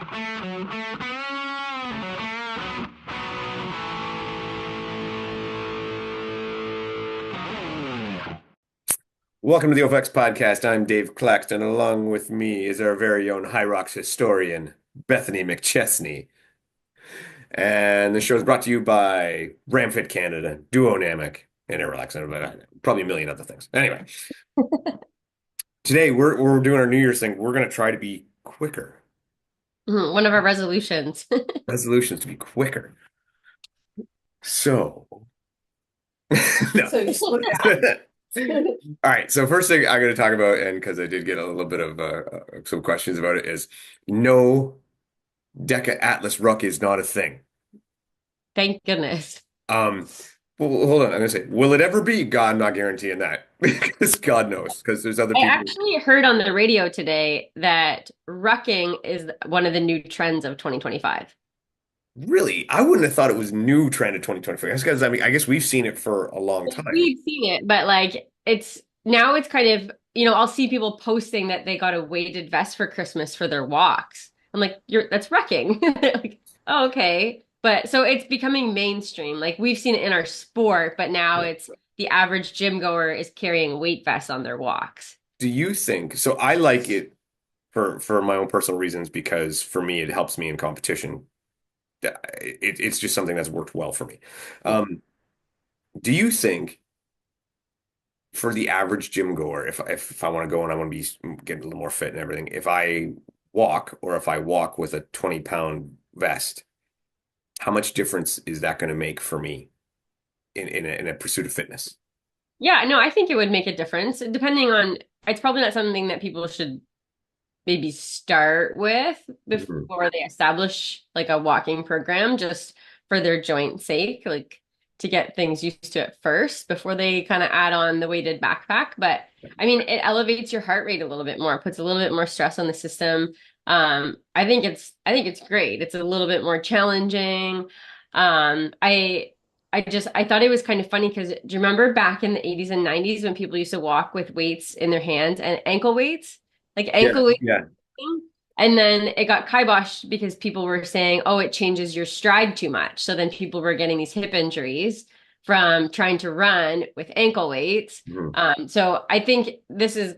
Welcome to the OFX podcast. I'm Dave Claxton. Along with me is our very own Hyrox historian, Bethany McChesney. And the show is brought to you by Ramfit Canada, Duonamic, and AirRelax, and probably a million other things. Anyway, today we're doing our New Year's thing. We're going to try to be quicker. One of our resolutions. Resolutions to be quicker. So, no. So All right. So first thing I'm going to talk about, and because I did get a little bit of some questions about it, is no Deca Atlas Ruck is not a thing. thank goodness. Um, well, hold on. I'm gonna say, will it ever be? God, I'm not guaranteeing that because God knows. Because there's other I people. actually heard on the radio today that rucking is one of the new trends of 2025. Really, I wouldn't have thought it was new trend of 2024. That's because I guess we've seen it for a long time. We've seen it, but like it's kind of, I'll see people posting that they got a weighted vest for Christmas for their walks. I'm like, that's rucking. They're like, oh, okay. But so it's becoming mainstream. Like we've seen it in our sport, but now it's the average gym goer is carrying weight vests on their walks. Do you think so? I like it for my own personal reasons because for me it helps me in competition. It's just something that's worked well for me. Yeah. Um, do you think for the average gym goer, if I want to go and I want to be getting a little more fit and everything, if I walk or if I walk with a 20-pound vest, how much difference is that going to make for me in a pursuit of fitness? Yeah, no, I think it would make a difference depending on, it's probably not something that people should maybe start with Mhm. before they establish like a walking program just for their joint sake, like to get things used to it first before they kind of add on the weighted backpack. But I mean, it elevates your heart rate a little bit more, puts a little bit more stress on the system. I think it's great. It's a little bit more challenging. I thought it was kind of funny because do you remember back in the 80s and 90s when people used to walk with weights in their hands and ankle weights? Like Yeah, ankle weights. yeah. And then it got kiboshed because people were saying, oh, it changes your stride too much. So then people were getting these hip injuries from trying to run with ankle weights. Mhm. So I think this is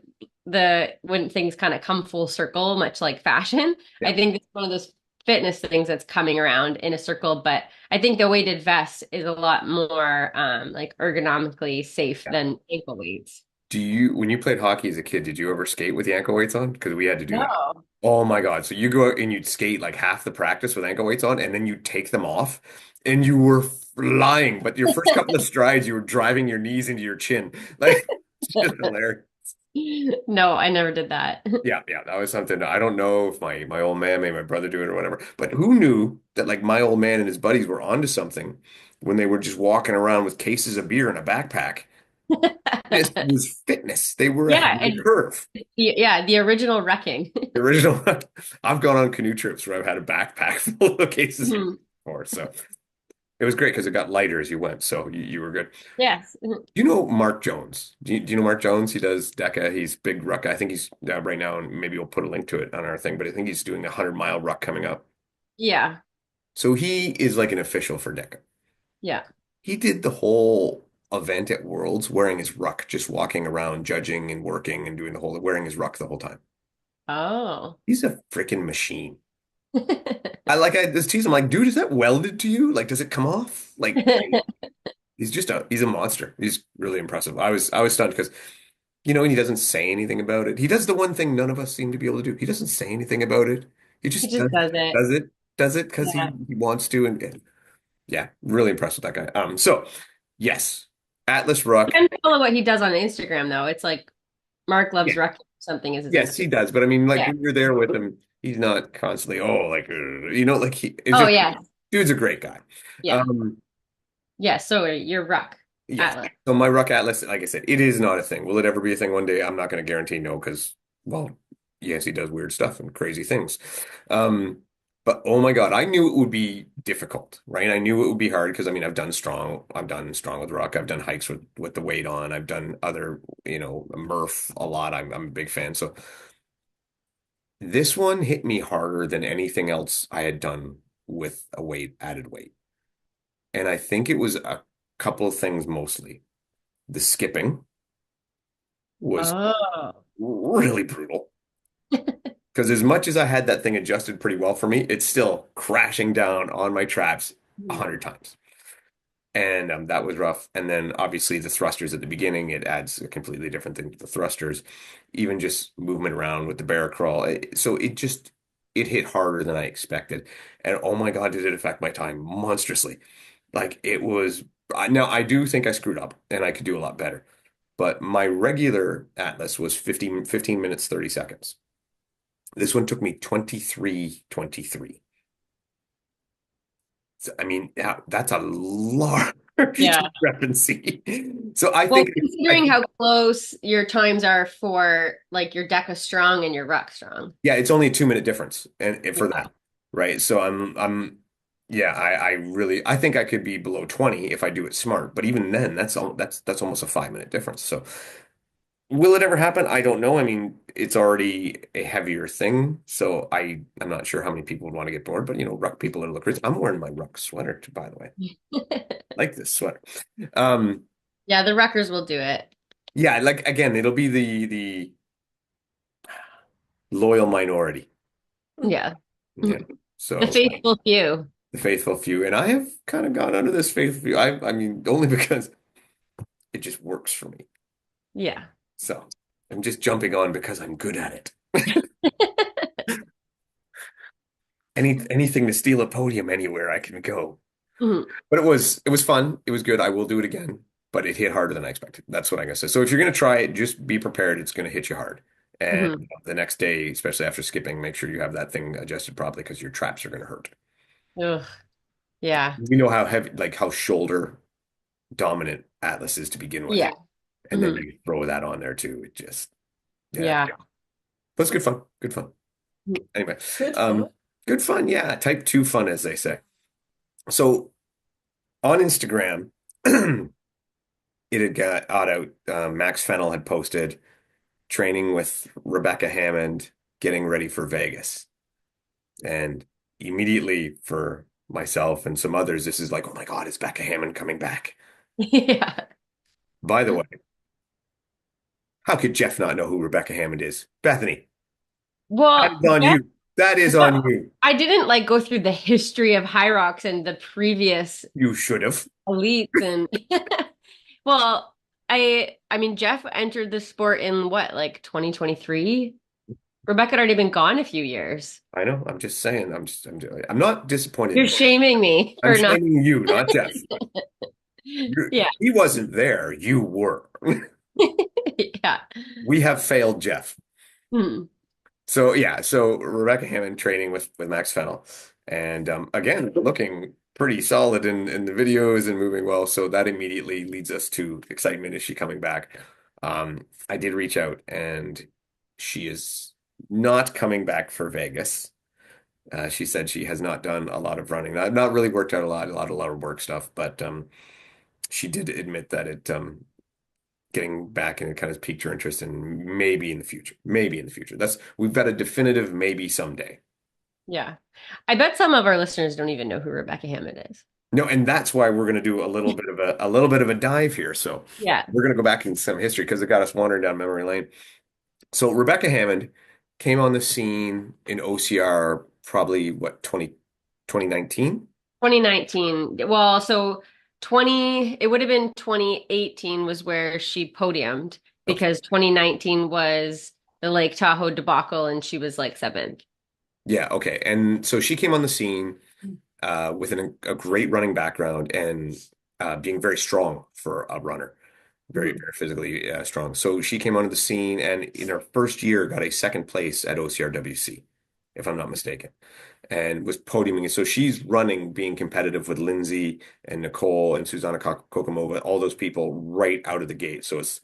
when things kind of come full circle, much like fashion. Yeah. I think it's one of those fitness things that's coming around in a circle. But I think the weighted vest is a lot more like ergonomically safe Yeah. than ankle weights. When you played hockey as a kid, did you ever skate with the ankle weights on? Because we had to do that. No. Oh my God. So you go out and you'd skate like half the practice with ankle weights on, and then you take them off and you were flying. But your first couple of strides, you were driving your knees into your chin. Like, it's just hilarious. No, I never did that. Yeah, yeah, that was something. I don't know if my old man made my brother do it or whatever, but who knew that like my old man and his buddies were onto something when they were just walking around with cases of beer in a backpack. This was fitness. They were ahead Yeah, of the and curve. yeah, the original wrecking. The original. I've gone on canoe trips where I've had a backpack full of cases of beer Mhm. before, so it was great because it got lighter as you went. So you were good. Yes. Mhm. Do you know Mark Jones? Do you know Mark Jones? He does DECA. He's big ruck. I think he's right now, and maybe we'll put a link to it on our thing, but I think he's doing a 100-mile ruck coming up. Yeah. So he is like an official for DECA. Yeah. He did the whole event at Worlds wearing his ruck, just walking around, judging and working and doing wearing his ruck the whole time. Oh. He's a freaking machine. I just tease him like, dude, is that welded to you? Like, does it come off? Like, he's a monster. He's really impressive. I was stunned because and he doesn't say anything about it. He does the one thing none of us seem to be able to do. He doesn't say anything about it. He He just just does it. does it, does it because Yeah. he wants to. And yeah, really impressed with that guy. So yes, Atlas You Ruck. can follow what he does on Instagram though. It's like Mark Yeah, loves wrecking or something is his yes, he Instagram. does. But I mean, like Yeah. when you're there with him, he's not constantly, oh, like like it's Oh just yeah. dude's a great guy. Yeah. Um, Yeah. So you're Ruck yes. Atlas. So my Ruck Atlas, like I said, it is not a thing. Will it ever be a thing one day? I'm not going to guarantee no, because well, yes, he does weird stuff and crazy things. Um, but oh my God, I knew it would be difficult, right? I knew it would be hard because I mean, I've done strong with Ruck. I've done hikes with the weight on. I've done other, Murph a lot. I'm a big fan. So This one hit me harder than anything else I had done with a added weight. And I think it was a couple of things mostly. The skipping was Oh. really brutal because as much as I had that thing adjusted pretty well for me, it's still crashing down on my traps 100 times. And that was rough. And then obviously the thrusters at the beginning, it adds a completely different thing to the thrusters, even just movement around with the bear crawl. So it hit harder than I expected. And oh my God, did it affect my time monstrously. Like it was, now I do think I screwed up and I could do a lot better. But my regular Atlas was 15 minutes, 30 seconds. This one took me 23:23. So, I mean, yeah, that's a large Yeah. discrepancy. So I Well, think considering how close your times are for like your Deca Strong and your Ruck Strong. yeah, it's only a 2 minute difference and for Yeah. that, right? So yeah, I really I think I could be below 20 if I do it smart, but even then that's almost a 5 minute difference. So will it ever happen? I don't know. I mean, it's already a heavier thing, so I'm not sure how many people would want to get bored, but ruck people are look crazy. I'm wearing my ruck sweater, by the way. Like this sweater. Um, Yeah, the Ruckers will do it. yeah, like again, it'll be the loyal minority. Yeah. Yeah. The So faithful few. the faithful few, and I have kind of gone under this faithful few. I mean, only because it just works for me. Yeah. So I'm just jumping on because I'm good at it. Anything to steal a podium anywhere I can go. Mhm. But it was fun. It was good. I will do it again, but it hit harder than I expected. That's what I'm gonna say. So if you're gonna try it, just be prepared. It's gonna hit you hard. And Mhm. the next day, especially after skipping, make sure you have that thing adjusted properly because your traps are gonna hurt. Ugh. Yeah. We know how heavy, like how shoulder dominant Atlas is to begin with. Yeah. And then Mhm. you throw that on there too. It just, yeah. Yeah. But it's good fun. Good fun. Anyway, Good um, fun. good fun. Yeah. Type two fun, as they say. So on Instagram, it had got out. Max Fennel had posted training with Rebecca Hammond, getting ready for Vegas. And immediately for myself and some others, this is like, oh my God, is Becca Hammond coming back? Yeah. By the way, how could Jeff not know who Rebecca Hammond is? Bethany, that Well, is on Jeff, you. That is on you. I didn't like go through the history of Hyrox and the previous You should have. elites and well, I mean Jeff entered the sport in what, like 2023? Rebecca had already been gone a few years. I know. I'm just saying. I'm not disappointed You're in you. shaming me I'm for not. shaming you, not Jeff. Yeah. He wasn't there. You were. Yeah. We have failed Jeff. Hmm. So yeah, so Rebecca Hammond training with Max Fennel, and again looking pretty solid in the videos and moving well. So that immediately leads us to excitement. Is she coming back? I did reach out, and she is not coming back for Vegas. She said she has not done a lot of running. I've not really worked out a lot of work stuff, but she did admit that it getting back and it kind of piqued your interest in maybe in the future. Maybe in the future. We've got a definitive maybe someday. Yeah. I bet some of our listeners don't even know who Rebecca Hammond is. No, and that's why we're going to do a little bit of a dive here. So Yeah. we're going to go back in some history because it got us wandering down memory lane. So Rebecca Hammond came on the scene in OCR probably what 2019? 2019. Well, so it would have been 2018 was where she podiumed Okay. because 2019 was the Lake Tahoe debacle and she was like seventh. Yeah, okay. And so she came on the scene with a great running background and being very strong for a runner. Very, Mhm. very physically strong. So she came onto the scene and in her first year got a second place at OCRWC, if I'm not mistaken, and was podiuming. So she's running, being competitive with Lindsay and Nicole and Susanna Kokomova, all those people right out of the gate. So it's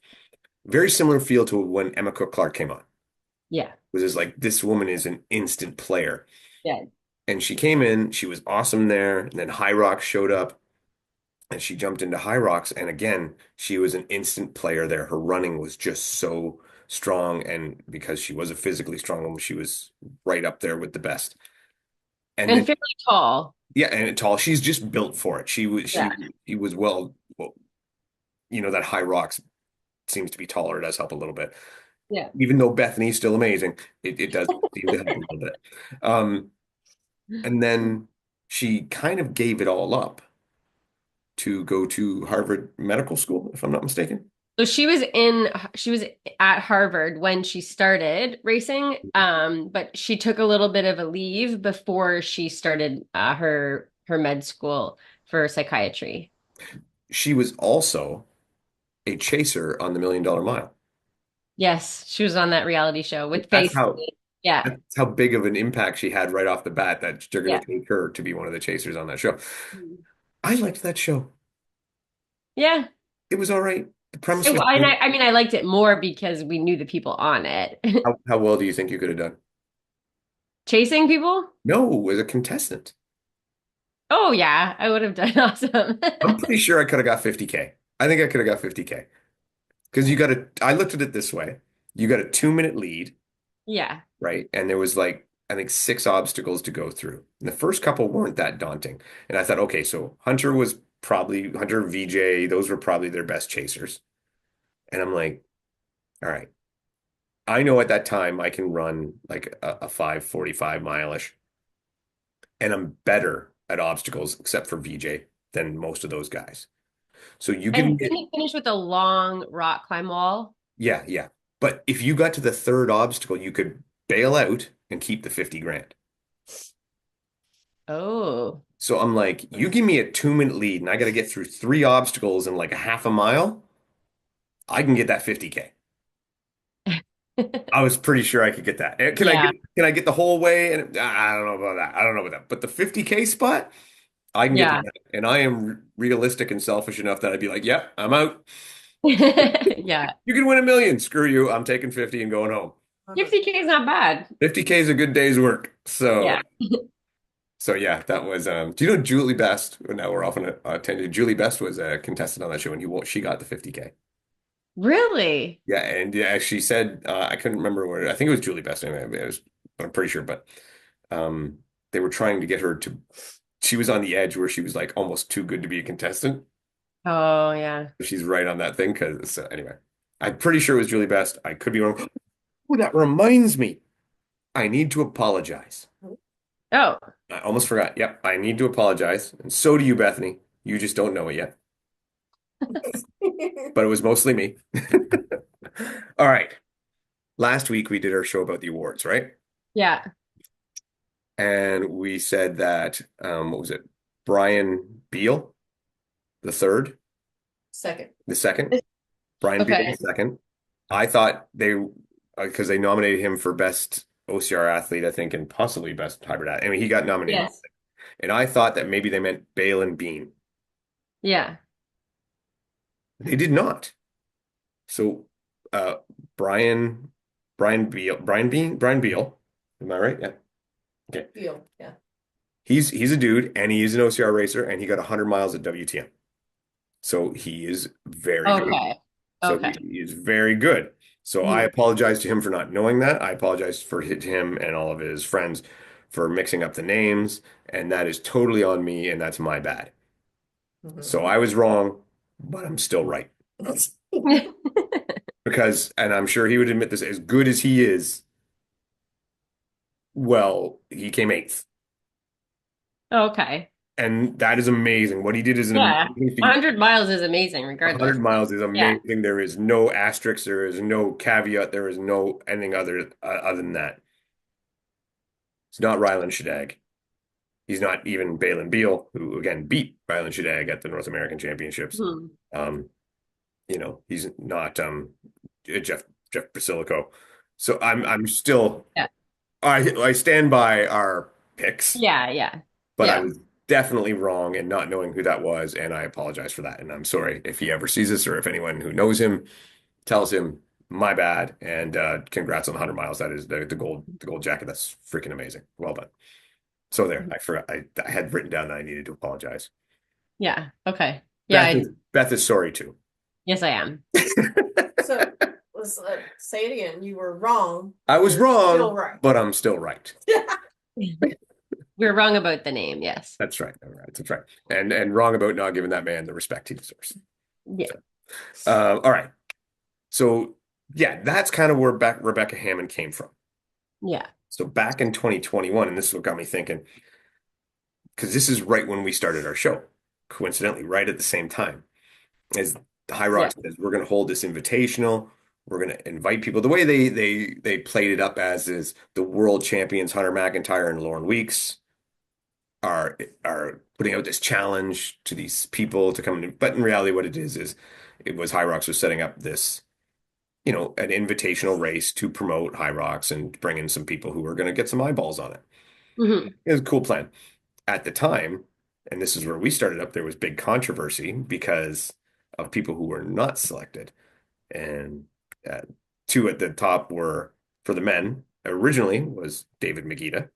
very similar feel to when Emma Cook Clark came on. Yeah. It was just like this woman is an instant player. Yeah. And she came in, she was awesome there. And then Hyrox showed up and she jumped into Hyrox. And again, she was an instant player there. Her running was just so strong, and because she was a physically strong woman, she was right up there with the best. And And then fairly tall. yeah, and tall. She's just built for it. Yeah. She was well, that Hyrox seems to be taller. It does help a little bit. Yeah. Even though Bethany's still amazing, it does seem to help a little bit. Um, and then she kind of gave it all up to go to Harvard Medical School, if I'm not mistaken. So she was at Harvard when she started racing, but she took a little bit of a leave before she started her med school for psychiatry. She was also a chaser on the Million Dollar Mile. Yes, she was on that reality show with That's Face. how Yeah. that's how big of an impact she had right off the bat that they're going Yeah. to take her to be one of the chasers on that show. I liked that show. Yeah. It was all right. The premise was And good. I mean, I liked it more because we knew the people on it. How well do you think you could have done? Chasing people? No, as a contestant. Oh yeah, I would have done awesome. I'm pretty sure I could have got 50K. I think I could have got 50K. Because I looked at it this way. You got a 2-minute lead, Yeah. right? And there was like, I think 6 obstacles to go through. And the first couple weren't that daunting. And I thought, okay, so Hunter, VJ, those were probably their best chasers. And I'm like, all right, I know at that time I can run like a 5:45 mile-ish, and I'm better at obstacles, except for VJ, than most of those guys. So you give me And didn't it finish with a long rock climb wall? yeah, yeah. But if you got to the third obstacle, you could bail out and keep the 50 grand. Oh. So I'm like, you give me a 2-minute lead and I got to get through 3 obstacles in like a half a mile, I can get that 50K. I was pretty sure I could get that. Yeah. Can I get the whole way? And I don't know about that. I don't know about that. But the 50K spot, I can get to Yeah. that. And I am realistic and selfish enough that I'd be like, yep, I'm out. Yeah. You can win a million. Screw you. I'm taking 50 and going home. 50K is not bad. 50K is a good day's work. Yeah. So yeah, that was do you know Julie Best? Now we're off on a tangent. Julie Best was a contestant on that show and she got the 50K. Really? Yeah, and yeah, she said I couldn't remember where I think it was Julie Best anyway, but I'm pretty sure. But they were trying to get her to she was on the edge where she was like almost too good to be a contestant. Oh, yeah. She's right on that thing because anyway, I'm pretty sure it was Julie Best. I could be wrong. Oh, that reminds me. I need to apologize. Oh. I almost forgot. Yep, I need to apologize. And so do you, Bethany. You just don't know it yet. But it was mostly me. All right. Last week we did our show about the awards, right? Yeah. And we said that what was it? Brian Beal, the third, Second. the second. Brian Beal, the Okay. second. I thought they because they nominated him for best OCR athlete, I think, and possibly best hybrid athlete. I mean, he got nominated. Yes. And I thought that maybe they meant Bale and Bean. Yeah. They did not. So uh Brian Brian Beal. Am I right? Yeah. Okay. Feel, yeah. He's a dude and he is an OCR racer and he got 100 miles at WTM. So he is very good. Okay. So Okay. he is very good. So I Mhm. apologize to him for not knowing that. I apologize for him and all of his friends for mixing up the names, and that is totally on me, and that's my bad. So I was wrong, but I'm still right. Because, and I'm sure he would admit this, as good as he is, well, he came eighth. Okay. And that is amazing. What he did is an Yeah. amazing feat. 100 miles is amazing, 100 regardless. miles is Yeah. amazing. There is no asterisk, there is no caveat, there is no anything other than that. It's not Ryland Shadag. He's not even Balin Beal, who again beat Ryland Shadag at the North American Championships. Hmm. Um, he's not Jeff Basilico. So I'm still Yeah. I stand by our picks, Yeah. Yeah. but I Yeah. was definitely wrong in not knowing who that was, and I apologize for that. And I'm sorry if he ever sees this or if anyone who knows him tells him my bad. And congrats on the 100 miles. That is the gold jacket. That's freaking amazing. Well done. So there, I forgot. I had written down that I needed to apologize. Yeah. Okay. Yeah. Beth is sorry too. Yes, I am. So Let's say it again. You were wrong, I but was you're still wrong, right. but I'm still right. We're wrong about the name, yes. That's right. All right. That's right. And wrong about not giving that man the respect he deserves. Yeah. So, all right. So yeah, that's kind of where Rebecca Hammond came from. Yeah. So back in 2021, and this is what got me thinking, because this is right when we started our show, coincidentally, right at the same time as Yeah. Hyrox says, we're going to hold this invitational. We're going to invite people. The way they played it up as is the world champions Hunter McIntyre and Lauren Weeks are putting out this challenge to these people to come in. But in reality, what it is it was Hyrox was setting up this, an invitational race to promote Hyrox and bring in some people who are going to get some eyeballs on it. Hmm. It was a cool plan. At the time, and this is where we started up, there was big controversy because of people who were not selected. And uh, two at the top were for the men, originally was David Magida,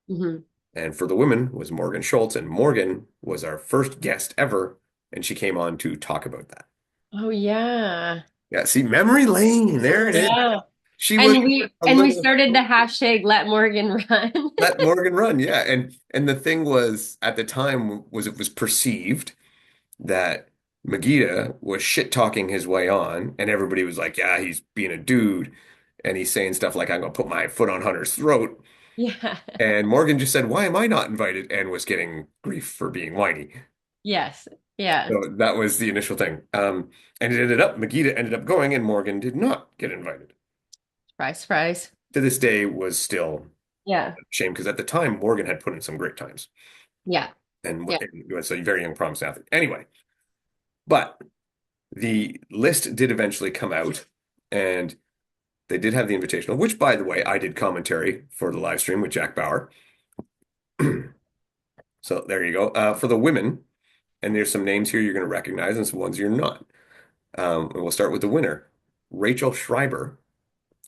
Hmm. and for the women was Morgan Schultz. And Morgan was our first guest ever, and she came on to talk about that. Oh yeah. Yeah, see, memory lane, there it is. Yeah. She was And a we little started the hashtag Let Morgan Run. let Morgan run, yeah. And the thing was at the time was it was perceived that Magida was shit talking his way on, and everybody was like, "Yeah, he's being a dude," and he's saying stuff like, "I'm gonna put my foot on Hunter's throat." Yeah. And Morgan just said, "Why am I not invited?" and was getting grief for being whiny. Yes. Yeah. So that was the initial thing. And it ended up Magida ended up going, and Morgan did not get invited. Surprise, surprise. To this day, was still Yeah. a shame because at the time Morgan had put in some great times Yeah. and Yeah. was a very young promising athlete. Anyway, but the list did eventually come out, and they did have the invitational, which, by the way, I did commentary for the live stream with Jack Bauer. So there you go. For the women, and there's some names here you're going to recognize and some ones you're not. And we'll start with the winner, Rachel Schreiber,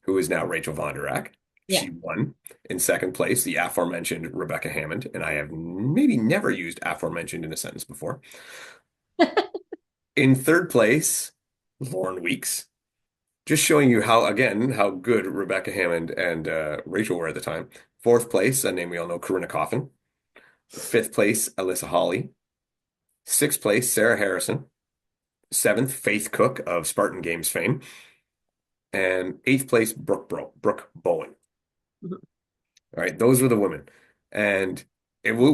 who is now Rachel Von Der Ack. Yeah. She won. In second place, the aforementioned Rebecca Hammond, and I have maybe never used aforementioned in a sentence before. In third place, Lauren Weeks. Just showing you how, again, how good Rebecca Hammond and Rachel were at the time. Fourth place, a name we all know, Corinna Coffin. Fifth place, Alyssa Hawley. Sixth place, Sarah Harrison. Seventh, Faith Cook of Spartan Games fame. And eighth place, Brooke Bowen. Mhm. All right, those were the women. And we'll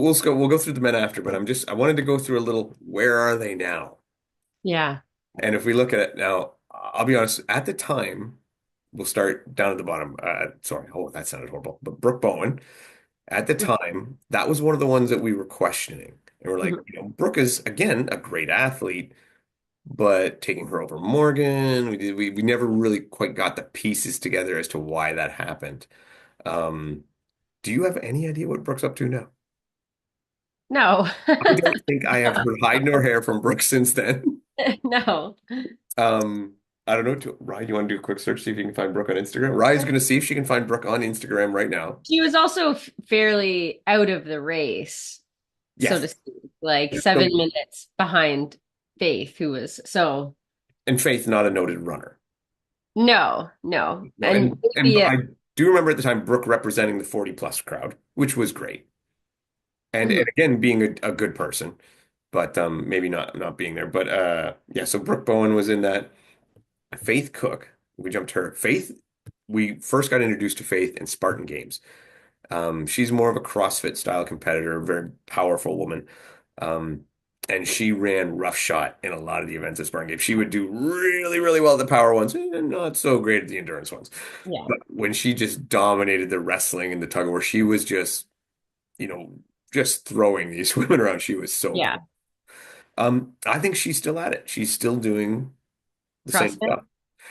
go through the men after, but I wanted to go through a little, where are they now? Yeah. And if we look at it now, I'll be honest, at the time, we'll start down at the bottom. Sorry, oh, that sounded horrible. But Brooke Bowen, at the time, that was one of the ones that we were questioning. And we're like, Mhm. Brooke is, again, a great athlete, but taking her over Morgan, we never really quite got the pieces together as to why that happened. Um, do you have any idea what Brooke's up to now? No. I don't think I have heard hide nor hair from Brooke since then. No. Um, I don't know. Ryan, you want to do a quick search, see if you can find Brooke on Instagram? Ryan's going to see if she can find Brooke on Instagram right now. She was also fairly out of the race, so Yes. to speak, like So, 7 minutes behind Faith, who was so and Faith, not a noted runner. no, no. No, And and maybe I do remember at the time Brooke representing the 40 plus crowd, which was great. And Mhm. again, being a good person, but maybe not being there. But yeah, so Brooke Bowen was in that. Faith Cook, we jumped her. Faith, we first got introduced to Faith in Spartan Games. She's more of a CrossFit style competitor, very powerful woman. Um, and she ran roughshod in a lot of the events at Spartan Games. She would do really, really well at the power ones and not so great at the endurance ones. Yeah. But when she just dominated the wrestling and the tug of war, she was just, you know, just throwing these women around. She was so Yeah. good. I think she's still at it. She's still doing the same CrossFit. stuff.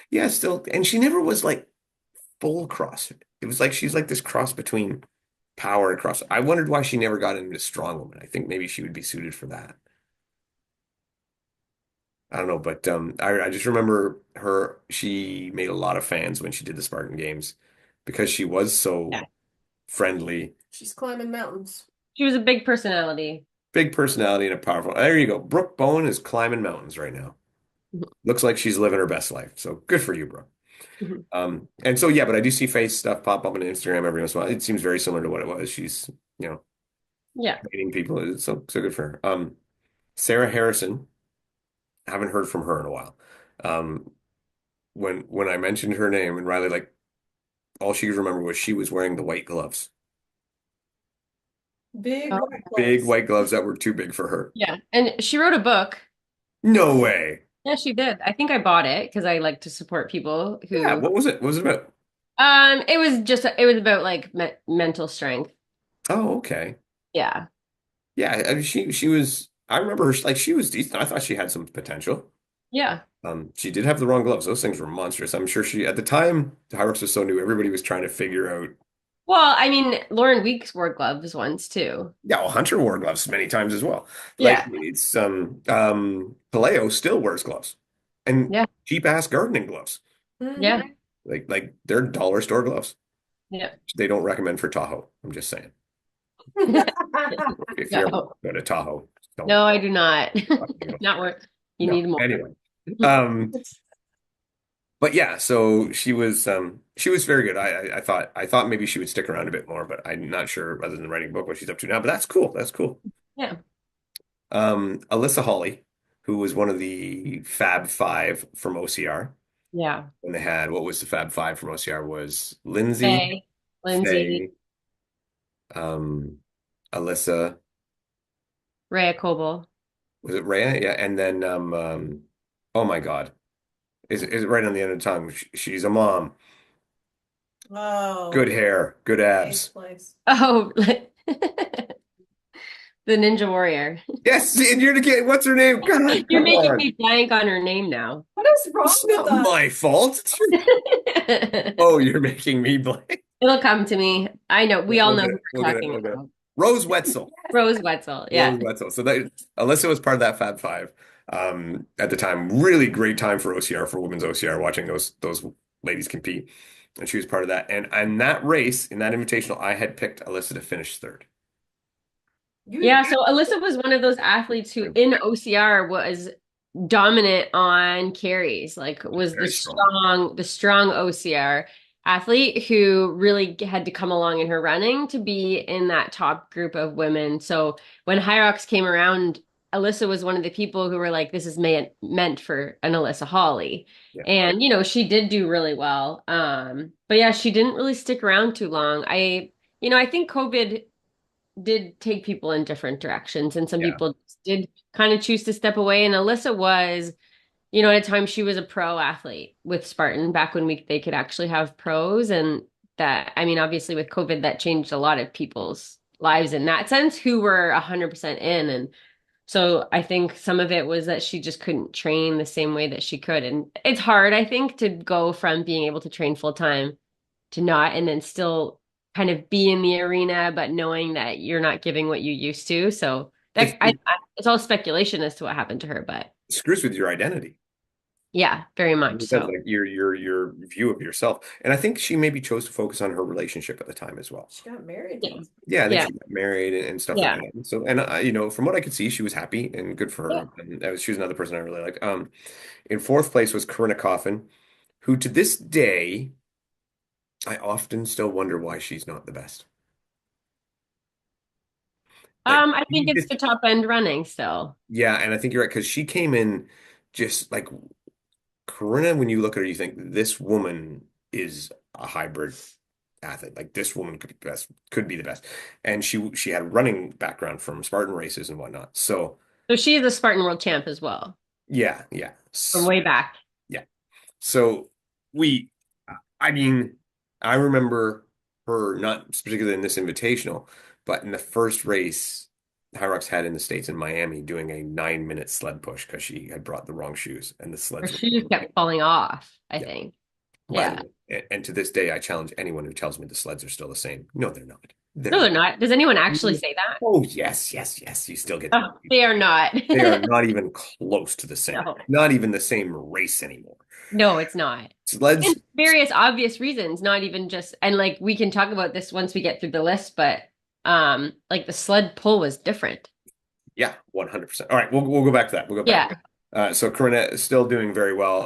Yeah, still, and she never was like full CrossFit. It was like she's like this cross between power and cross. I wondered why she never got into strongwoman. I think maybe she would be suited for that. I don't know, but I just remember her. She made a lot of fans when she did the Spartan Games because she was Yeah. so friendly, She's climbing mountains. She was a big personality. big personality, and a powerful. There you go. Brooke Bowen is climbing mountains right now. Mhm. Looks like she's living her best life. So good for you, bro. Mhm. And so yeah, but I do see face stuff pop up on Instagram every once in a while. It seems very similar to what it was. She's, Yeah. dating people. It's so good for her. Sarah Harrison, I haven't heard from her in a while. Um, when I mentioned her name and Riley, like, all she could remember was she was wearing the white gloves. Big Oh, white Big gloves. white gloves that were too big for her. yeah. And she wrote a book. No way. Yeah, she did. I think I bought it because I like to support people Yeah, who, what was it? What was it about? it was about like mental strength. Oh, okay. Yeah. Yeah, I mean, she was. I remember her like she was decent. I thought she had some potential. Yeah. She did have the wrong gloves. Those things were monstrous. I'm sure she at the time Hyrox was so new. Everybody was trying to figure out. Well, I mean, Lauren Weeks wore gloves once too. Yeah, well, Hunter wore gloves many times as well. Like Yeah. it's Paleo still wears gloves and Yeah. cheap ass gardening gloves. Yeah. Mhm. Like they're dollar store gloves. Yeah. They don't recommend for Tahoe. I'm just saying. If you ever No. go to Tahoe, don't. No, I do not. You know. Not work. You No. need more. Anyway. Um, but yeah, so she was very good. I thought maybe she would stick around a bit more, but I'm not sure other than writing a book what she's up to now. But that's cool. That's cool. Yeah. Alyssa Hawley, who was one of the Fab Five from OCR. Yeah. When they had what was the Fab Five from OCR was Lindsay, Faye, Lindsay, Faye, um, Alyssa, Rhea Coble. was it Rhea? Yeah, and then oh my God. Is it right on the end of the tongue? She's a mom. Good Oh, hair, good Ace abs. Place. Oh, the Ninja Warrior. Yes, and you're the kid. What's her name? God, You're come making on. me blank on her name now. What is wrong It's with not us? my fault. Oh, you're making me blank. It'll come to me. I know. We all We'll know get who it. We'll we're get it. talking We'll get it. about. Rose Wetzel. Rose Wetzel. Rose Yeah. Wetzel. So that Alyssa was part of that Fab Five. At the time, really great time for OCR, for women's OCR, watching those ladies compete. And she was part of that. And that race, in that invitational, I had picked Alyssa to finish third. You Yeah. So Alyssa was one of those athletes who in OCR was dominant on carries, like was Very strong. the strong OCR athlete who really had to come along in her running to be in that top group of women. So when Hyrox came around, Alyssa was one of the people who were like, this is meant for an Alyssa Hawley. Yeah. And, she did do really well. But yeah, she didn't really stick around too long. I think COVID did take people in different directions, and some Yeah. people did kind of choose to step away. And Alyssa was, at a time she was a pro athlete with Spartan back when they could actually have pros. And that, I mean, obviously with COVID, that changed a lot of people's lives in that sense who were 100% in. And so I think some of it was that she just couldn't train the same way that she could. And it's hard, I think, to go from being able to train full time to not, and then still kind of be in the arena, but knowing that you're not giving what you used to. So that It it's all speculation as to what happened to her, but screws with your identity. yeah, very much It does, so. like your view of yourself. And I think she maybe chose to focus on her relationship at the time as well. She got married Yeah. once. Yeah, I think Yeah. she got married and stuff like Yeah. that. And so, and from what I could see, she was happy and good for Yeah. her. And she was another person I really liked. In fourth place was Corinna Coffin, who to this day, I often still wonder why she's not the best. Like, I think it's the top end running still. yeah, and I think you're right because she came in just like Corinna. When you look at her, you think this woman is a hybrid athlete. Like this woman could be the best, and she had a running background from Spartan races and whatnot. So So she is a Spartan world champ as well yeah, yeah, from way back. yeah. So we, I mean, I remember her not particularly in this invitational, but in the first race Hyrox had in the States in Miami doing a 9-minute sled push because she had brought the wrong shoes and the Her sleds were shoes kept falling off, I yeah. think. By the Yeah. way, and to this day, I challenge anyone who tells me the sleds are still the same. No, they're not. They're No, they're not. not. Does anyone actually say that? Oh, yes, yes, yes. You still get Oh, they are not. they are not even close to the same. No. Not even the same race anymore. No, it's not. And Sleds, various obvious reasons, not even just, and like we can talk about this once we get through the list, but like the sled pull was different. yeah, 100%. All right, we'll go back to that. We'll go back. Yeah. So Corinna is still doing very well.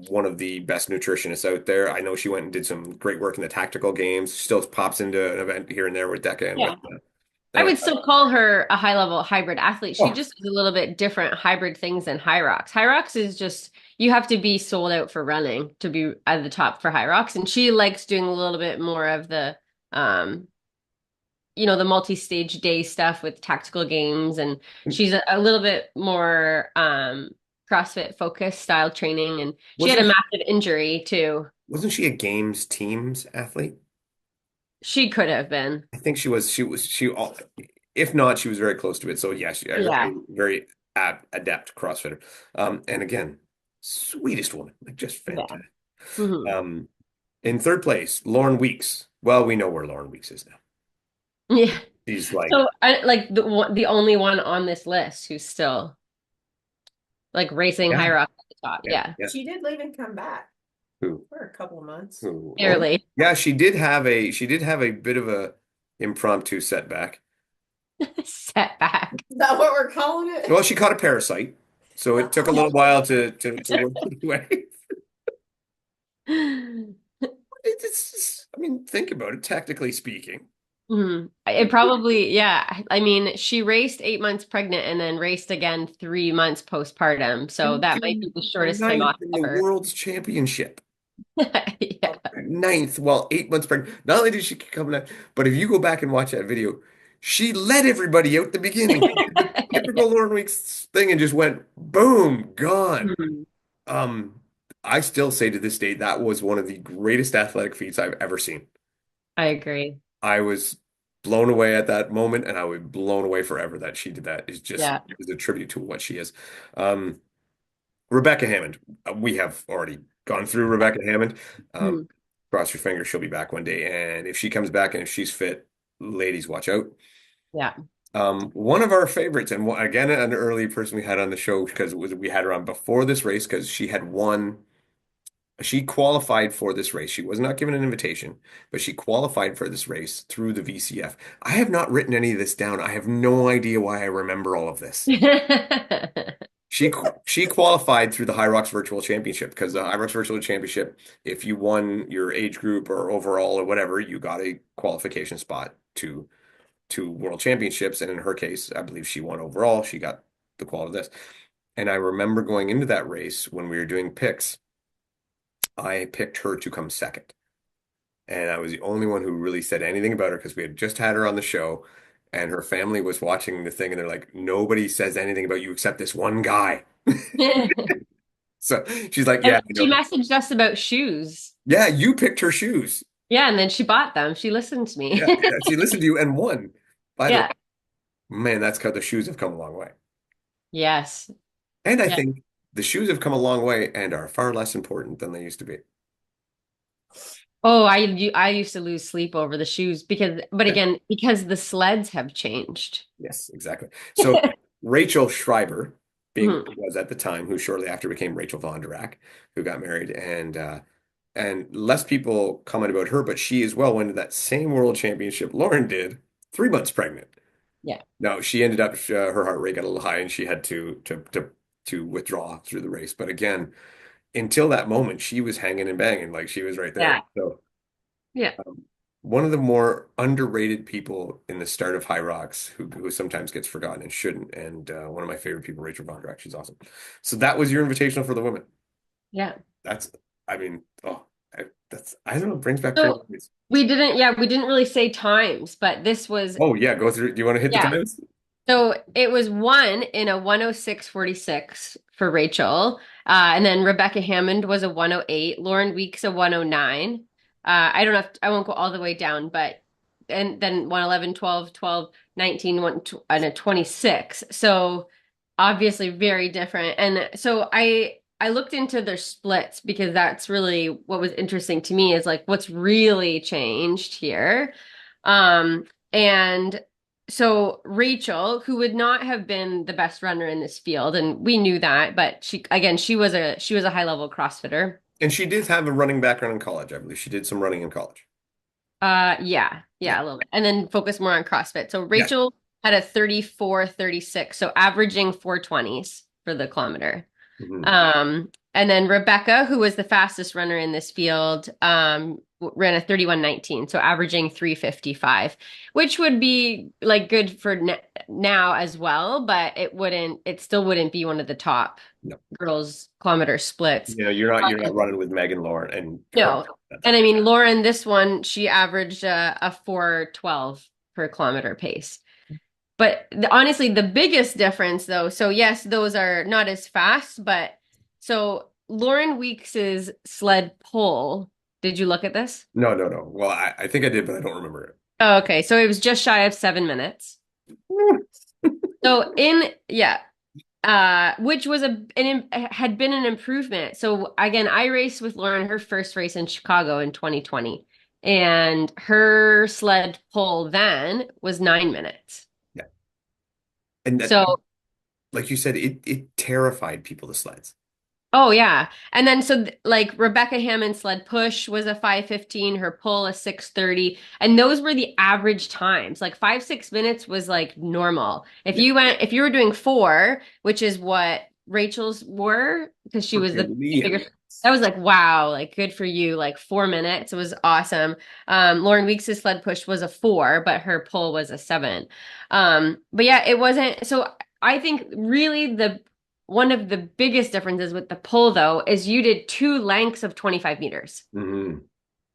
One of the best nutritionists out there. I know she went and did some great work in the tactical games. Still pops into an event here and there with Decca and with. Yeah. I would still call her a high level hybrid athlete. She Oh, just does a little bit different hybrid things than Hyrox. Hyrox is just you have to be sold out for running to be at the top for Hyrox, and she likes doing a little bit more of the um the multi-stage day stuff with tactical games, and she's a little bit more CrossFit focused style training, and she had a wasn't massive injury too. wasn't she a games teams athlete? She could have been. I think she was. If not, she was very close to it. So yeah, she a Yeah. very adept CrossFitter. And again, sweetest woman, like just Yeah. fantastic. Hmm. Um, in third place, Lauren Weeks. Well, we know where Lauren Weeks is now. Yeah. She's like, So I like the only one on this list who's still like racing yeah, higher up at the top. yeah, Yeah. yeah. She did leave and come back Who? for a couple of months. Who? Oh, Barely. yeah, she did have a bit of a impromptu setback. Setback. Is that what we're calling it? Well, she caught a parasite, so it took a little while to work its way. It's just, I mean, think about it, tactically speaking. Mhm. It probably, yeah. I mean, she raced 8 months pregnant and then raced again 3 months postpartum. So And that might be came the shortest time ninth off in the ever. world's championship. Yeah. Ninth, well, 8 months pregnant. Not only did she come out, but if you go back and watch that video, she led everybody out the beginning. She did the typical Lauren Weeks thing and just went boom, gone. Mhm. Um, I still say to this day that was one of the greatest athletic feats I've ever seen. I agree. I was blown away at that moment, and I would be blown away forever that she did that. Is just Yeah. is a tribute to what she is. Um, Rebecca Hammond. We have already gone through Rebecca Hammond. Um, Mhm. Cross your fingers, she'll be back one day. And if she comes back and if she's fit, ladies, watch out. Yeah. One of our favorites, and again, an early person we had on the show because we had her on before this race because she had won. She qualified for this race. She was not given an invitation, but she qualified for this race through the VCF. I have not written any of this down. I have no idea why I remember all of this. She she qualified through the Hyrox Virtual Championship because the Hyrox Virtual Championship, if you won your age group or overall or whatever, you got a qualification spot to World Championships. And in her case, I believe she won overall. She got the qual of this. And I remember going into that race when we were doing picks, I picked her to come second. And I was the only one who really said anything about her because we had just had her on the show and her family was watching the thing and they're like, nobody says anything about you except this one guy. So she's like, yeah, And I she know. messaged us about shoes. Yeah, you picked her shoes. Yeah, and then she bought them. She listened to me. Yeah, yeah. She listened to you and won. By the way, Yeah. man, that's because the shoes have come a long way. Yes. And I Yeah. think the shoes have come a long way and are far less important than they used to be. Oh, I used to lose sleep over the shoes but again, because the sleds have changed. Yes, exactly. So Rachel Schreiber, being Mhm. was at the time, who shortly after became Rachel Von Derac, who got married, and less people comment about her, but she as well went to that same world championship Lauren did, 3 months pregnant. Yeah. No, she ended up her heart rate got a little high, and she had to withdraw through the race. But again, until that moment, she was hanging and banging like she was right there. Yeah. So Yeah. one of the more underrated people in the start of High Rocks who sometimes gets forgotten and shouldn't. And one of my favorite people, Rachel Bondrak. She's awesome. So that was your invitational for the women. Yeah. That's, I mean, oh, I don't know, it brings back great So memories. we didn't really say times, but this was, Oh, yeah, go through. Do you want to hit the yeah. times? So it was one in a 106.46 for Rachel. And then Rebecca Hammond was a 108, Lauren Weeks a 109. I don't know if I won't go all the way down, but and then 111, 12, 12, 19, and a 26. So obviously very different. And so I looked into their splits because that's really what was interesting to me is like what's really changed here. And so Rachel, who would not have been the best runner in this field, and we knew that, but she was a high level CrossFitter. And she did have a running background in college, I believe. She did some running in college. Yeah, Yeah. yeah, a little bit. And then focus more on CrossFit. So Yes. Rachel had a 34:36, so averaging 420s for the kilometer. Mhm. And then Rebecca, who was the fastest runner in this field, ran a 31:19, so averaging 3:55, which would be like good for now as well, but it still wouldn't be one of the top No. girls kilometer splits. You're not running with Megan Lauren and her No. at And that. I mean, Lauren, this one, she averaged a 4:12 per kilometer pace. But honestly, the biggest difference though, so yes, those are not as fast, but so Lauren Weeks's sled pull, did you look at this? No, no, no. Well, I think I did, but I don't remember Oh, okay, so it was just shy of 7 minutes. it. So yeah, which was had been an improvement. So again, I raced with Lauren her first race in Chicago in 2020, and her sled pull then was 9 minutes. Yeah. And that, So like you said, it terrified people, the sleds. oh yeah. And then so like Rebecca Hammond's sled push was a 5:15, her pull a 6:30, and those were the average times. Like 5-6 minutes was like normal. Yeah. If you were doing 4, which is what Rachel's were, because she was the Brilliant. bigger, that was like wow, like good for you, like 4 minutes. It was awesome. Lauren Weeks' sled push was a 4, but her pull was a 7. But yeah, it wasn't so I think really the one of the biggest differences with the pull, though, is you did 2 lengths of 25 meters. Hmm.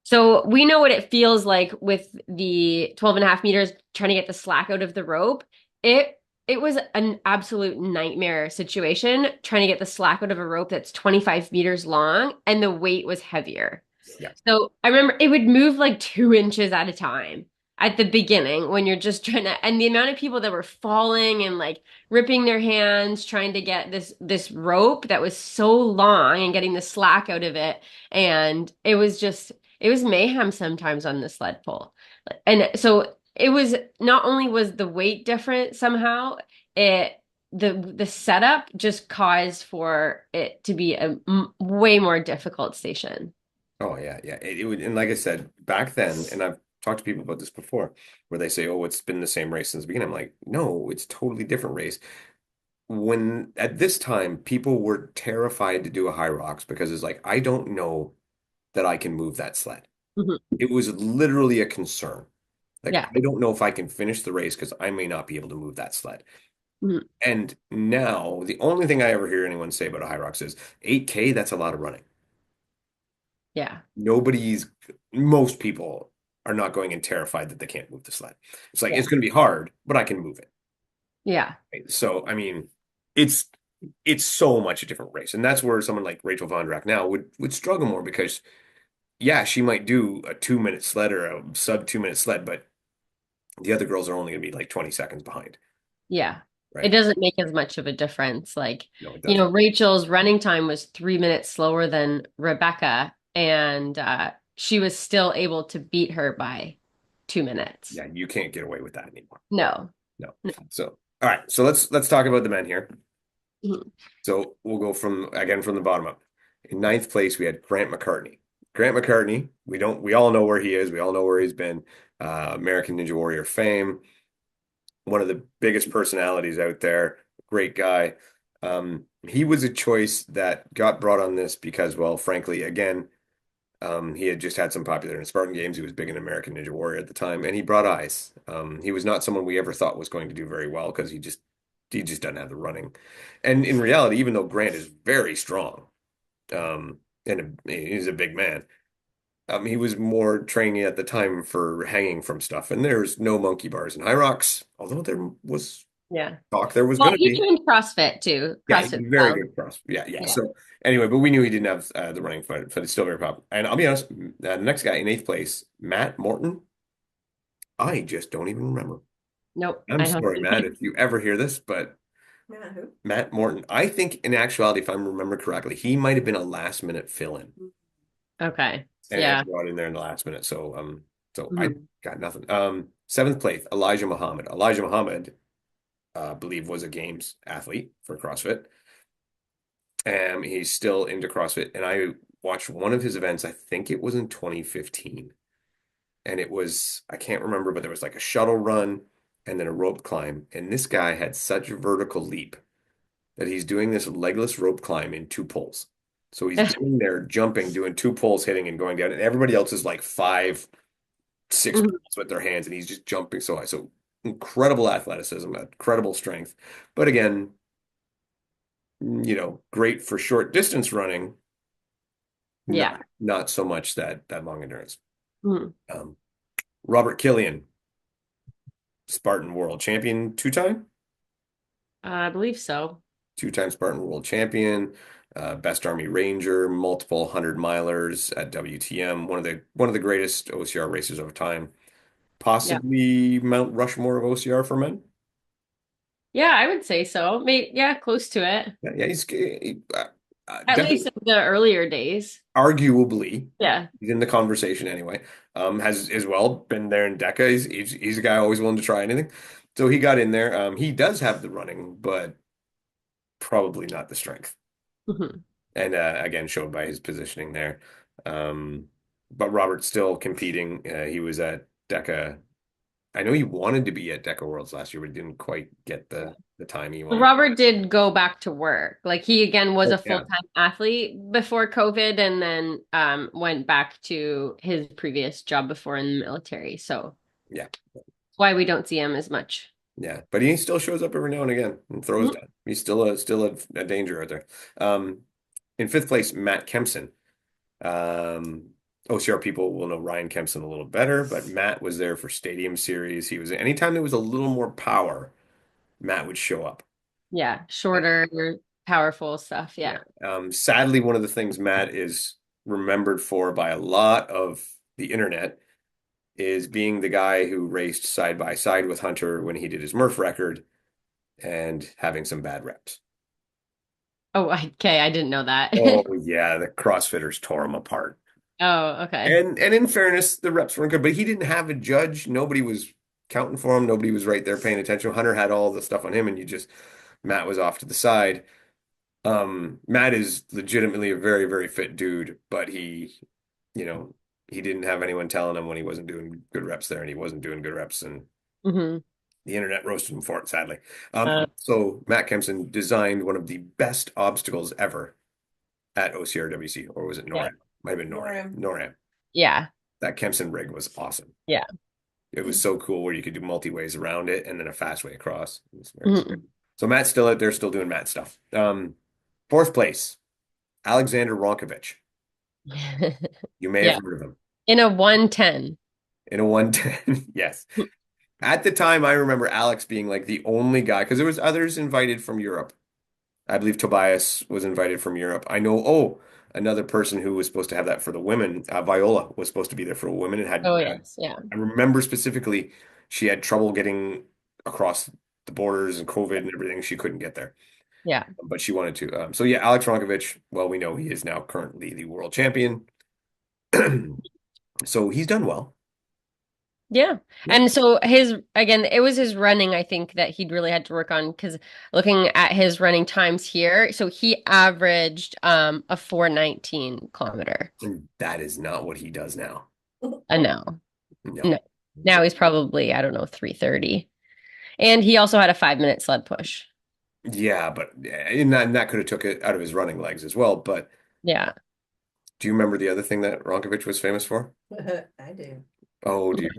So we know what it feels like with the 12 and a half meters trying to get the slack out of the rope. It it was an absolute nightmare situation trying to get the slack out of a rope that's 25 meters long and the weight was heavier. Yeah. So I remember it would move like 2 inches at a time at the beginning when you're just trying to, and the amount of people that were falling and like ripping their hands trying to get this rope that was so long and getting the slack out of it. And it was mayhem sometimes on the sled pull. And so it was not only was the weight different somehow, it the setup just caused for it to be a way more difficult station. Oh yeah, yeah. It would, and like I said, back then, and I've talked to people about this before, where they say, "Oh, it's been the same race since the beginning." I'm like, no, it's totally different race. When at this time, people were terrified to do a high rocks because it's like, I don't know that I can move that sled. Mhm. It was literally a concern. Like, Yeah. I don't know if I can finish the race because I may not be able to move that sled. Mhm. And now, the only thing I ever hear anyone say about a high rocks is 8K, that's a lot of running. Yeah. Nobody's, most people are not going in terrified that they can't move the sled. It's like, Yeah. it's going to be hard, but I can move it. Yeah. Right? So, I mean, it's it's so much a different race. And that's where someone like Rachel Von Drack now would struggle more because yeah, she might do a 2 minute sled or a sub 2 minute sled, but the other girls are only going to be like 20 seconds behind, Yeah. It right? doesn't make as much of a difference. Like, No, it doesn't. Rachel's running time was 3 minutes slower than Rebecca, and she was still able to beat her by 2 minutes. Yeah, you can't get away with that anymore. No. No. No. So, all right. So let's talk about the men here. Mhm. So we'll go from the bottom up. In ninth place, we had Grant McCartney. Grant McCartney, we all know where he is. We all know where he's been. American Ninja Warrior fame, one of the biggest personalities out there. Great guy. He was a choice that got brought on this because, well, frankly, again, he had just had some popular in Spartan games. He was big in American Ninja Warrior at the time, and he brought eyes. He was not someone we ever thought was going to do very well because he just doesn't have the running. And in reality, even though Grant is very strong, and he's a big man, he was more training at the time for hanging from stuff. And there's no monkey bars in Hyrox, although there was Yeah. talk there was Well, going to he be. joined CrossFit too. Yeah, he's CrossFit very style. good cross. Yeah, yeah. Yeah. So anyway, but we knew he didn't have the running foot, but it's still very popular. And I'll be honest, the next guy in eighth place, Matt Morton, I just don't even remember. Nope. I'm I don't. sorry, Matt, if you ever hear this, but Man, who? Matt Morton, I think in actuality, if I remember correctly, he might have been a last minute fill-in Okay. and Yeah. brought in there in the last minute. So I Mhm. got nothing. Seventh place, Elijah Muhammad. Elijah Muhammad, I believe, was a games athlete for CrossFit. He's still into CrossFit, and I watched one of his events. I think it was in 2015, and it was I can't remember, but there was like a shuttle run and then a rope climb, and this guy had such a vertical leap. that he's doing this legless rope climb in two poles. So he's getting there, jumping, doing two poles, hitting and going down, and everybody else is like five, six Mhm. poles with their hands, and he's just jumping so high. So incredible athleticism, incredible strength. But again, great for short distance running, Yeah. not so much that long endurance. Mhm. Um, Robert Killian, Spartan world champion, I believe so. two-time Spartan world champion, best Army Ranger, multiple 100 milers at WTM, one of the greatest OCR racers of time, Yeah. possibly Mount Rushmore of OCR for men. Yeah, I would say so. Maybe, yeah, close to it. Yeah, yeah, At least in the earlier days. arguably Yeah. he's in the conversation anyway. Has as well been there in DECA. He's a guy always willing to try anything. So he got in there. He does have the running, but probably not the strength. Hmm. And again, showed by his positioning there. Um, but Robert's still competing. He was at DECA. I know he wanted to be at DECA Worlds last year, but he didn't quite get the time he wanted. Robert did go back to work. Like he again was Oh, a yeah, full-time athlete before COVID and then went back to his previous job before in the military. So yeah, that's why we don't see him as much. yeah. But he still shows up every now and again and throws Mhm. down. He's still a danger out there. In fifth place, Matt Kempson. Um, OCR people will know Ryan Kempson a little better, but Matt was there for Stadium Series. He was anytime there was a little more power, Matt would show up. Yeah, shorter, powerful stuff. Yeah. Yeah. Sadly, one of the things Matt is remembered for by a lot of the internet is being the guy who raced side by side with Hunter when he did his Murph record and having some bad reps. Oh, okay. I didn't know that. Oh yeah, the CrossFitters tore him apart. Oh, okay. And in fairness, the reps weren't good, but he didn't have a judge. Nobody was counting for him. Nobody was right there paying attention. Hunter had all the stuff on him, and Matt was off to the side. Matt is legitimately a very, very fit dude, but you know, he didn't have anyone telling him when he wasn't doing good reps there, and he wasn't doing good reps, and Hmm. the internet roasted him for it, sadly. Uh, So Matt Kempson designed one of the best obstacles ever at OCRWC, or was it yeah. NORAM? Might have been NORAM. Norm. NORAM. Yeah. That Kempson rig was awesome. Yeah. It was so cool where you could do multi ways around it and then a fast way across. It was very cool. Mhm. So Matt's still out there, still doing Matt stuff. Fourth place, Alexander Ronkovich. You may have Yeah. heard of him In a 110. in a 110. Yes. At the time, I remember Alex being like the only guy because there was others invited from Europe. I believe Tobias was invited from Europe. I know, another person who was supposed to have that for the women, Viola was supposed to be there for women and Oh, yes. Yeah. I remember specifically she had trouble getting across the borders and COVID and everything. She couldn't get there, Yeah. but she wanted to. So yeah, Alex Ronkovich, well, we know he is now currently the world champion. So he's done well. Yeah. Yeah. And so his, again, it was his running, I think, that he'd really had to work on because looking at his running times here, so he averaged a 4:19 kilometer. And that is not what he does now. No. No. No. Now he's probably, I don't know, 3:30. And he also had a 5-minute sled push. Yeah, but and that could have took it out of his running legs as well. But Yeah. do you remember the other thing that Ronkovich was famous for? I do. Oh, dear.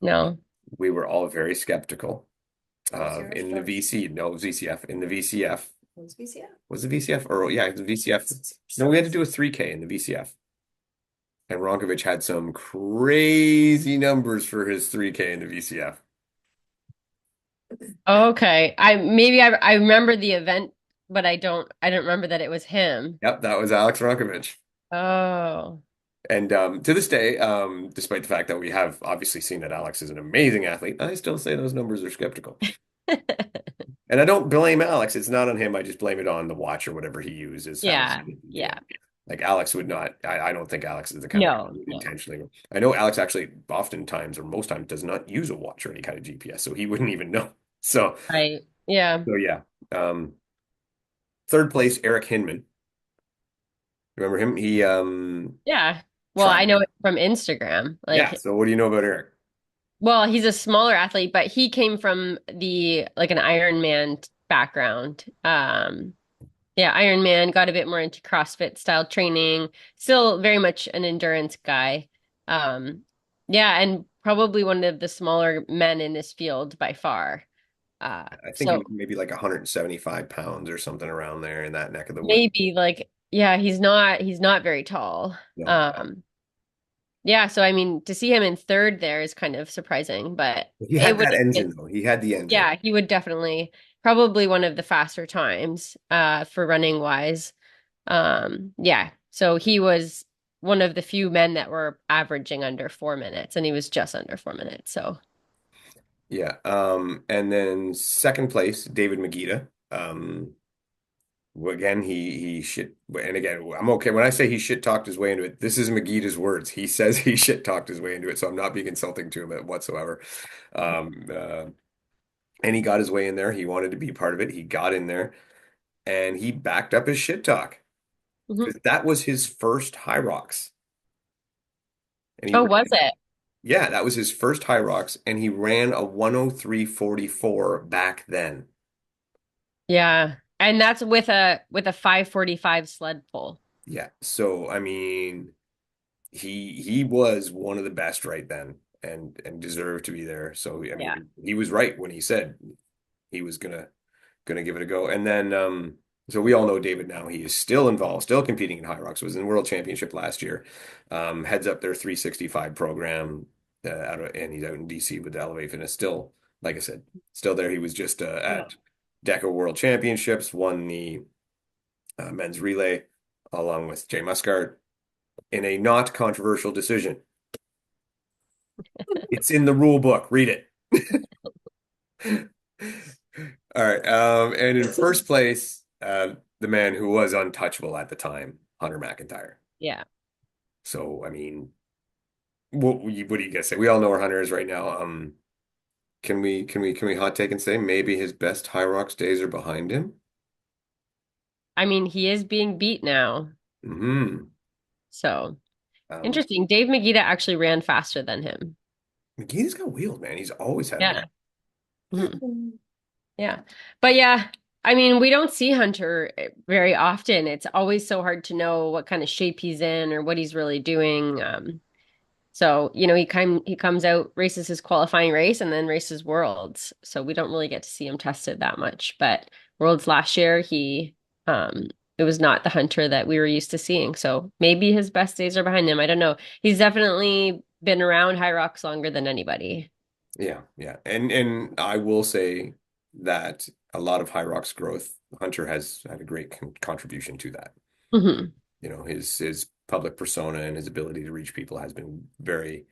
No. We were all very skeptical Zero in the stars. VC, no VCF, in the VCF. What's VCF? Was the VCF or yeah, the VCF? No, we had to do a 3K in the VCF. And Ronkovich had some crazy numbers for his 3K in the VCF. Okay. I remember the event, but I don't remember that it was him. Yep, that was Alex Ronkovich. Oh. And to this day, despite the fact that we have obviously seen that Alex is an amazing athlete, I still say those numbers are skeptical. And I don't blame Alex. It's not on him. I just blame it on the watch or whatever he uses. Yeah. Yeah. Like Alex would not, I don't think Alex is the kind of guy No, who would no. intentionally. I know Alex actually oftentimes or most times does not use a watch or any kind of GPS, so he wouldn't even know. So, Right. Yeah. so yeah. Um, Third place, Eric Hinman. Remember him? He Yeah. Well, tried. I know it from Instagram. Yeah. Like, So what do you know about Eric? well, he's a smaller athlete, but he came from the like an Ironman background. Yeah, Ironman, got a bit more into CrossFit style training, still very much an endurance guy. Um, yeah, and probably one of the smaller men in this field by far. I think he was So maybe like 175 pounds or something around there in that neck of the woods. maybe like, yeah, he's not very tall. No, Um, yeah, so I mean, to see him in third there is kind of surprising, but he it had would that have engine been, though. He had the engine. yeah, he would definitely probably one of the faster times for running wise. Yeah. So he was one of the few men that were averaging under 4 minutes, and he was just under 4 minutes. So, Yeah. And then second place, David Magida. Again, he shit, and again, I'm okay when I say he shit talked his way into it. This is Magida's words. He says he shit talked his way into it, so I'm not being insulting to him whatsoever. Um, uh, and he got his way in there. He wanted to be part of it. He got in there, and he backed up his shit talk mhm. because that was his first Hyrox, and he Oh, was it? yeah, that was his first Hyrox, and he ran a 103.44 back then. Yeah. And that's with a 5:45 sled pull. Yeah, so I mean, he was one of the best right then, and deserved to be there. So I Yeah. mean, he was right when he said he was gonna give it a go. And then so we all know David now. He is still involved, still competing in Hyrox. Was in World Championship last year. Heads up their 365 program and he's out in DC with the Elevate Fitness. Still, like I said, still there. He was just Yeah. at DECA World Championships, won the men's relay along with Jay Muscart in a not controversial decision. It's in the rule book. Read it. All right. And in first place, the man who was untouchable at the time, Hunter McIntyre. Yeah. So, I mean, what do you guys say? We all know where Hunter is right now. Can we hot take and say maybe his best High Rocks days are behind him? I mean, he is being beat now. Hmm. So, Um, interesting. Dave Magida actually ran faster than him. McGee's got wheels, man. He's always had wheels. Yeah. Mhm. Yeah. But yeah, I mean, we don't see Hunter very often. It's always so hard to know what kind of shape he's in or what he's really doing. So, he comes out, races his qualifying race, and then races Worlds. So we don't really get to see him tested that much. But Worlds last year, he it was not the Hunter that we were used to seeing. So maybe his best days are behind him. I don't know. He's definitely been around High Rocks longer than anybody. Yeah, yeah. And I will say that a lot of High Rock's growth, Hunter has had a great contribution to that. Hmm. His public persona and his ability to reach people has been very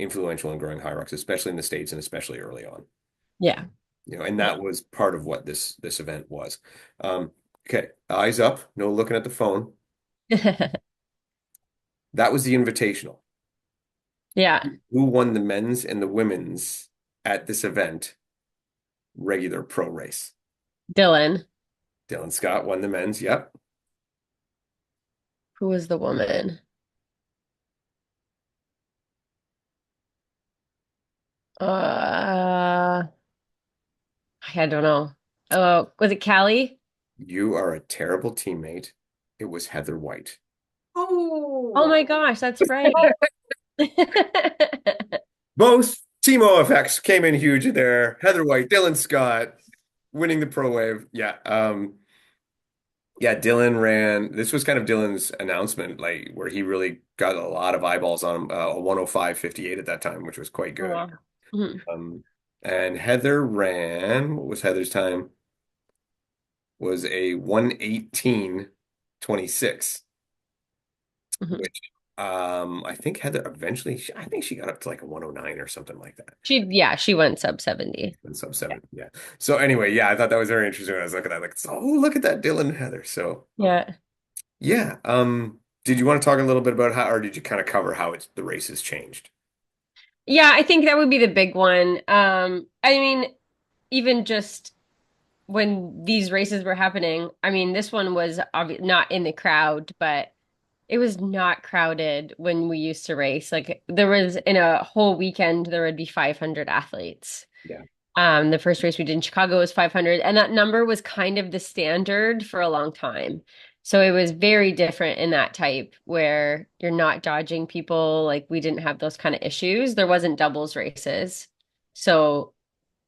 influential in growing High Rocks, especially in the States and especially early on. Yeah. And Yeah. that was part of what this event was. Um, okay, eyes up, no looking at the phone. That was the invitational. Yeah. Who won the men's and the women's at this event regular pro race? Dylan. Dylan Scott won the men's. Yep. Who was the woman? Uh, I don't know. Was it Callie? You are a terrible teammate. It was Heather White. Oh Oh, my gosh, that's right. Both Timo effects came in huge there. Heather White, Dylan Scott winning the Pro Wave. Yeah. Yeah, Dylan ran. This was kind of Dylan's announcement, like where he really got a lot of eyeballs on him, a 105.58 at that time, which was quite Oh, good. wow. Mhm, And Heather ran, what was Heather's time? Was a 118.26, mhm. which I think Heather eventually, I think she got up to like a 109 or something like that. She went sub 70. And sub seven. Yeah. So anyway, yeah, I thought that was very interesting when I was looking at that. Like, oh, look at that Dylan and Heather. So Yeah. yeah. Did you want to talk a little bit about how, or did you kind of cover how the race has changed? Yeah, I think that would be the big one. I mean, even just when these races were happening, I mean, this one was not in the crowd, but it was not crowded when we used to race. Like there was in a whole weekend, there would be 500 athletes. Yeah. The first race we did in Chicago was 500, and that number was kind of the standard for a long time. So it was very different in that type where you're not dodging people. Like we didn't have those kind of issues. There wasn't doubles races. So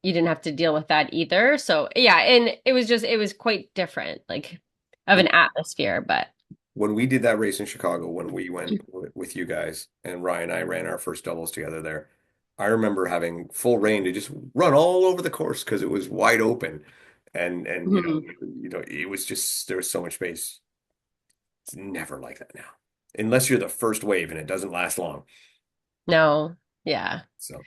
you didn't have to deal with that either. So yeah, and it was quite different, like of an atmosphere, but When we did that race in Chicago, when we went with you guys and Ryan and I ran our first doubles together there, I remember having full reign to just run all over the course because it was wide open, and Mhm. it was just there was so much space. It's never like that now, unless you're the first wave and it doesn't last long. No, yeah, So,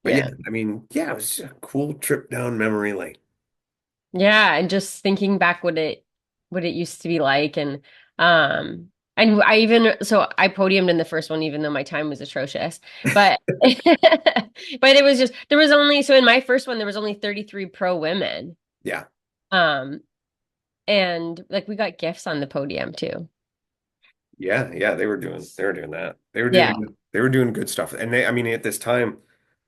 but yeah, yeah. I mean, yeah, it was just a cool trip down memory lane. Yeah, and just thinking back what it used to be like and I even so I podiumed in the first one even though my time was atrocious. But but it was just there was only so in my first one there was only 33 pro women. Yeah, Um and like we got gifts on the podium too. yeah, they were doing that. Yeah. They were doing good stuff. And I mean, at this time,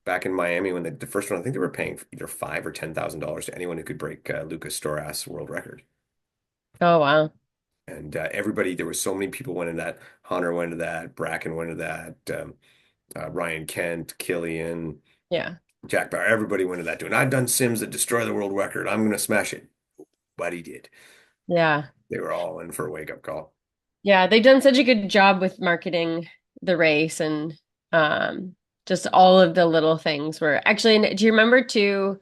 back in Miami when the first one, I think they were paying either $5,000 or $10,000 to anyone who could break Lucas Storass world record. Oh wow. And everybody, there were so many people went into that. Hunter went into that. Bracken went into that. Ryan Kent, Killian, Yeah. Jack Bauer, everybody went into that doing. I've done sims that destroy the world record. I'm going to smash it. But he did. Yeah. They were all in for a wake up call. Yeah, they've done such a good job with marketing the race and um just all of the little things were actually and do you remember too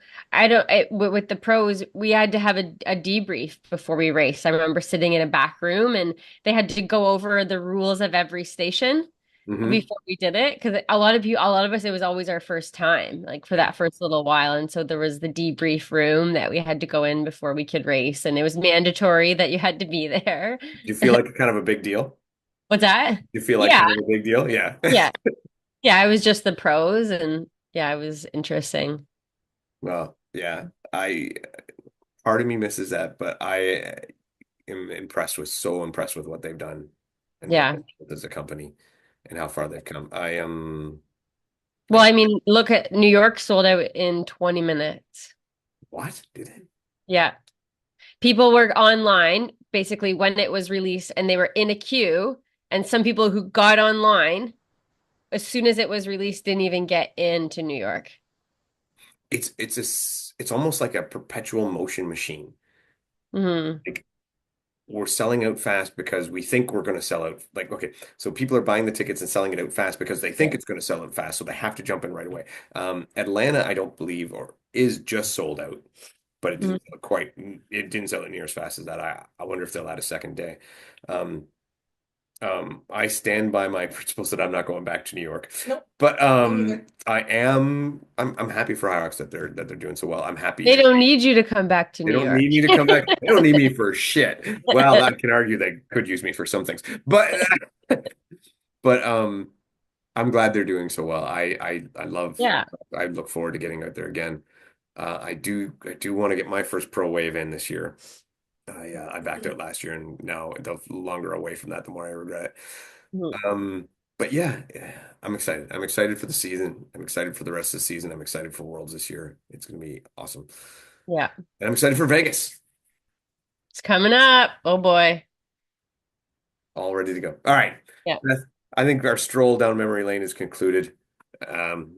with the pros we had to have a debrief before we raced. I remember sitting in a back room and they had to go over the rules of every station Hmm. before we did it because a lot of us it was always our first time like for Yeah. that first little while and so there was the debrief room that we had to go in before we could race and it was mandatory that you had to be there. Do you feel like kind of a big deal? What's that? You feel like Yeah, kind of a big deal? Yeah. yeah, yeah. It was just the pros, and yeah, it was interesting. Well, yeah. I part of me misses that, but I am so impressed with what they've done and what Yeah. they've built as a company and how far they've come. I am Well, I mean, look at New York sold out in 20 minutes. what did it? Yeah. People were online basically when it was released, and they were in a queue. And some people who got online as soon as it was released didn't even get into New York. It's almost like a perpetual motion machine. Hmm. Like we're selling out fast because we think we're going to sell out. Like, okay, so people are buying the tickets and selling it out fast because they Yeah. think it's going to sell out fast, so they have to jump in right away. Atlanta, I don't believe, or is just sold out, but Mhm. it didn't sell it near as fast as that. I wonder if they'll add a second day. Um, I stand by my principles that I'm not going back to New York. Nope, But me neither. I'm happy for Hyrox that they're doing so well. I'm They happy. don't need you to come back to They New don't York. need me to come back. They don't need me for shit. Well, that can argue they could use me for some things. But I'm glad they're doing so well. Yeah. I look forward to getting out there again. I do want to get my first pro wave in this year. I backed out last year, and now the longer away from that, the more I regret it. Mhm. But yeah, I'm excited. I'm excited for the season. I'm excited for the rest of the season. I'm excited for Worlds this year. It's going to be awesome. Yeah. And I'm excited for Vegas. It's coming up. Oh boy. All ready to go. All right. Yeah. Beth, I think our stroll down memory lane is concluded.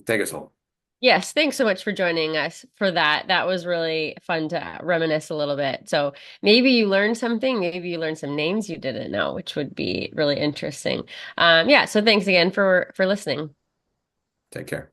Take us home. Yes, thanks so much for joining us for that. That was really fun to reminisce a little bit. So maybe you learned something, maybe you learned some names you didn't know, which would be really interesting. Yeah, so thanks again for listening. Take care.